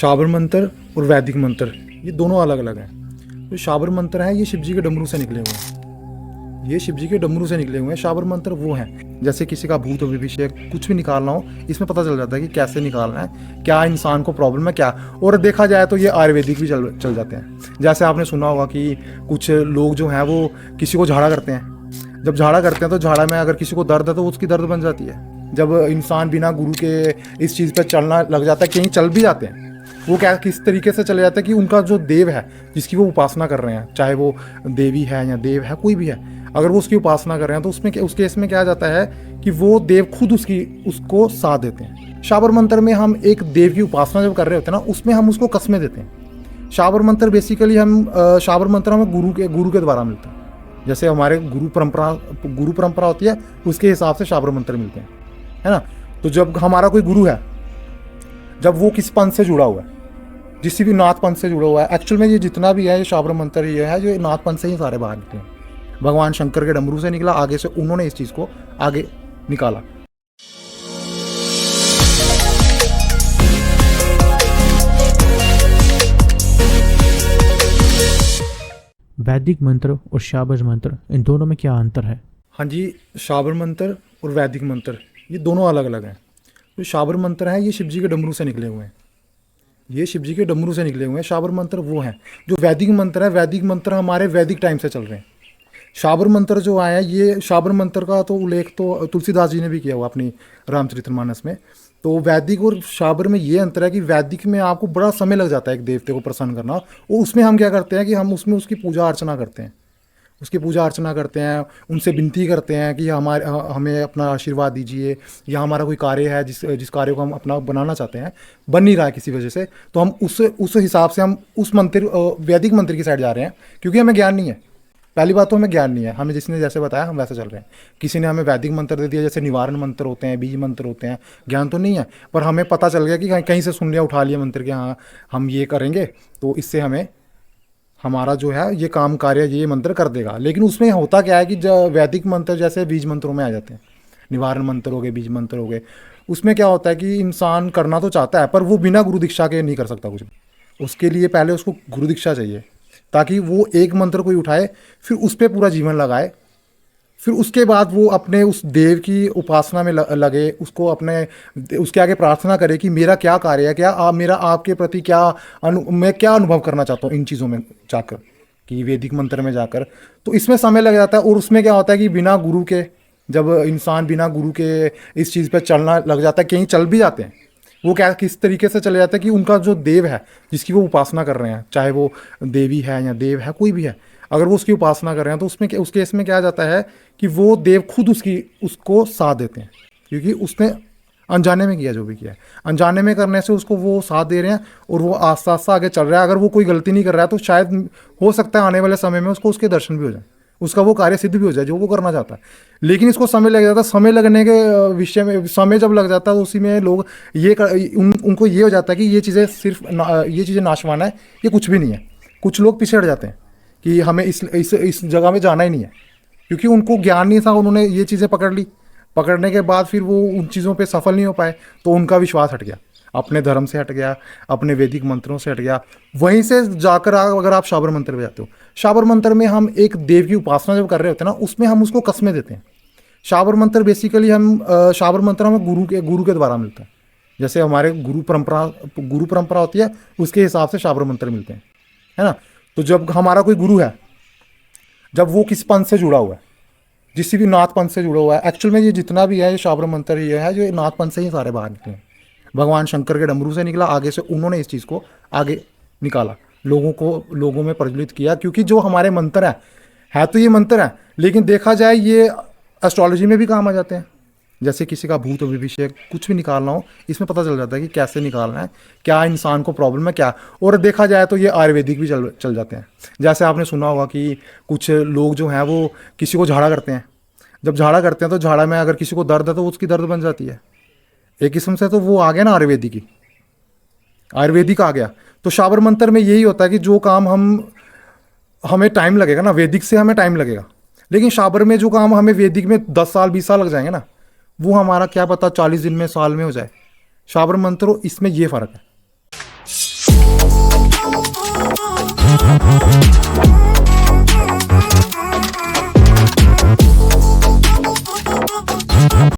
शाबर मंत्र और वैदिक मंत्र ये दोनों अलग अलग हैं। जो शाबर मंत्र है ये शिव जी के डमरू से निकले हुए हैं। ये शिव जी के डमरू से निकले हुए हैं। शाबर मंत्र वो हैं जैसे किसी का भूत अभिषेक कुछ भी निकालना हो, इसमें पता चल जाता है कि कैसे निकालना है, क्या इंसान को प्रॉब्लम है क्या। और देखा जाए तो ये आयुर्वेदिक भी चल जाते हैं। जैसे आपने सुना होगा कि कुछ लोग जो हैं वो किसी को झाड़ा करते हैं। जब झाड़ा करते हैं तो झाड़ा में अगर किसी को दर्द है तो उसकी दर्द बन जाती है। जब इंसान बिना गुरु के इस चीज़ पर चलना लग जाता है, कहीं चल भी जाते हैं, वो क्या किस तरीके से चले जाते हैं कि उनका जो देव है जिसकी वो उपासना कर रहे हैं, चाहे वो देवी है या देव है कोई भी है, अगर वो उसकी उपासना कर रहे हैं तो उसमें उस केस में क्या जाता है कि वो देव खुद उसको साथ देते हैं। शाबर मंत्र में हम एक देव की उपासना जब कर रहे होते हैं ना, उसमें हम उसको कसमें देते हैं। शाबर मंत्र बेसिकली शाबर मंत्र हमें गुरु के द्वारा मिलता है। जैसे हमारे गुरु परंपरा होती है, उसके हिसाब से शाबर मंत्र मिलते हैं, है ना। तो जब हमारा कोई गुरु है, जब वो किस पंथ से जुड़ा हुआ है, जिस भी नाथ पंथ से जुड़ा हुआ है, एक्चुअल में ये जितना भी है ये शाबर मंत्र ये है जो नाथ पंथ से ही सारे बाहर निकले हैं। भगवान शंकर के डमरू से निकला, आगे से उन्होंने इस चीज़ को आगे निकाला। वैदिक मंत्र और शाबर मंत्र, इन दोनों में क्या अंतर है? हाँ जी, शाबर मंत्र और वैदिक मंत्र ये दोनों अलग अलग हैं। जो शाबर मंत्र है ये शिव जी के डमरू से निकले हुए हैं। ये शिव जी के डमरू से निकले हुए हैं। शाबर मंत्र वो हैं। जो वैदिक मंत्र है, वैदिक मंत्र हमारे वैदिक टाइम से चल रहे हैं। शाबर मंत्र जो आया है, ये शाबर मंत्र का तो उल्लेख तो तुलसीदास जी ने भी किया हुआ अपनी रामचरितमानस में। तो वैदिक और शाबर में ये अंतर है कि वैदिक में आपको बड़ा समय लग जाता है एक देवते को प्रसन्न करना, और उसमें हम क्या करते हैं कि हम उसमें उसकी पूजा अर्चना करते हैं। उसकी पूजा अर्चना करते हैं, उनसे विनती करते हैं कि हमें अपना आशीर्वाद दीजिए, या हमारा कोई कार्य है जिस कार्य को हम अपना बनाना चाहते हैं, बन नहीं रहा है किसी वजह से, तो हम उस हिसाब से हम उस वैदिक मंत्र की साइड जा रहे हैं, क्योंकि हमें ज्ञान नहीं है। पहली बात तो हमें ज्ञान नहीं है, हमें जिसने जैसे बताया हम वैसे चल रहे हैं। किसी ने हमें वैदिक मंत्र दे दिया, जैसे निवारण मंत्र होते हैं, बीज मंत्र होते हैं, ज्ञान तो नहीं है, पर हमें पता चल गया कि कहीं से सुन लिया, उठा लिया मंत्र के, हाँ हम ये करेंगे तो इससे हमें हमारा जो है ये काम कार्य ये मंत्र कर देगा। लेकिन उसमें होता क्या है कि जब वैदिक मंत्र जैसे बीज मंत्रों में आ जाते हैं, निवारण मंत्र हो गए, बीज मंत्र हो गए, उसमें क्या होता है कि इंसान करना तो चाहता है पर वो बिना गुरु दीक्षा के नहीं कर सकता कुछ भी। उसके लिए पहले उसको गुरु दीक्षा चाहिए, ताकि वो एक मंत्र कोई उठाए, फिर उस पर पूरा जीवन लगाए, फिर उसके बाद वो अपने उस देव की उपासना में लगे, उसके आगे प्रार्थना करे कि मेरा क्या कार्य है, मेरा आपके प्रति मैं क्या अनुभव करना चाहता हूँ इन चीज़ों में जाकर, कि वैदिक मंत्र में जाकर। तो इसमें समय लग जाता है। और उसमें क्या होता है कि बिना गुरु के, जब इंसान बिना गुरु के इस चीज़ पर चलना लग जाता है, कहीं चल भी जाते हैं, वो क्या किस तरीके से चले जाते हैं कि उनका जो देव है जिसकी वो उपासना कर रहे हैं, चाहे वो देवी है या देव है कोई भी है, अगर वो उसकी उपासना कर रहे हैं तो उस केस में क्या जाता है कि वो देव खुद उसको साथ देते हैं, क्योंकि उसने अनजाने में किया जो भी किया है। अनजाने में करने से उसको वो साथ दे रहे हैं और वो आस्ता आस्ता आगे चल रहा है। अगर वो कोई गलती नहीं कर रहा है तो शायद हो सकता है आने वाले समय में उसको उसके दर्शन भी हो जाए, उसका वो कार्य सिद्ध भी हो जाए जो वो करना चाहता है। लेकिन इसको समय लग जाता है। समय लगने के विषय में, समय जब लग जाता है तो उसी में लोग उनको ये हो जाता है कि ये चीज़ें नाशवान है, ये कुछ भी नहीं है। कुछ लोग पीछे हट जाते हैं कि हमें इस जगह में जाना ही नहीं है, क्योंकि उनको ज्ञान नहीं था। उन्होंने ये चीज़ें पकड़ ली, पकड़ने के बाद फिर वो उन चीज़ों पे सफल नहीं हो पाए, तो उनका विश्वास हट गया, अपने धर्म से हट गया, अपने वैदिक मंत्रों से हट गया। वहीं से जाकर अगर आप शाबर मंत्र में जाते हो, शाबर मंत्र में हम एक देव की उपासना जब कर रहे होते हैं ना, उसमें हम उसको कसमें देते हैं। शाबर मंत्र बेसिकली शाबर मंत्र हमें गुरु के द्वारा मिलता है। जैसे हमारे गुरु परंपरा होती है, उसके हिसाब से शाबर मंत्र मिलते हैं, है ना। तो जब हमारा कोई गुरु है, जब वो किस पंथ से जुड़ा हुआ है, जिस भी नाथ पंथ से जुड़ा हुआ है, एक्चुअल में ये जितना भी है ये शाबर मंत्र ये है जो नाथ पंथ से ही सारे बाहर निकले हैं। भगवान शंकर के डमरू से निकला, आगे से उन्होंने इस चीज़ को आगे निकाला, लोगों में प्रज्वलित किया। क्योंकि जो हमारे मंत्र है तो ये मंत्र है, लेकिन देखा जाए ये एस्ट्रोलॉजी में भी काम आ जाते हैं। जैसे किसी का भूत अभिषेक कुछ भी निकालना हो, इसमें पता चल जाता है कि कैसे निकालना है, क्या इंसान को प्रॉब्लम है क्या। और देखा जाए तो ये आयुर्वेदिक भी चल जाते हैं। जैसे आपने सुना होगा कि कुछ लोग जो हैं वो किसी को झाड़ा करते हैं। जब झाड़ा करते हैं तो झाड़ा में अगर किसी को दर्द है तो उसकी दर्द बन जाती है। एक किस्म से तो वो आ गया ना आयुर्वेदिक आ गया। तो शाबर मंत्र में यही होता है कि जो काम हमें टाइम लगेगा ना, वैदिक से हमें टाइम लगेगा, लेकिन शाबर में जो काम हमें वैदिक में 10 साल 20 साल लग जाएंगे ना, वो हमारा क्या पता 40 दिन में, साल में हो जाए। शाबर मंत्र इसमें ये फ़र्क है। है।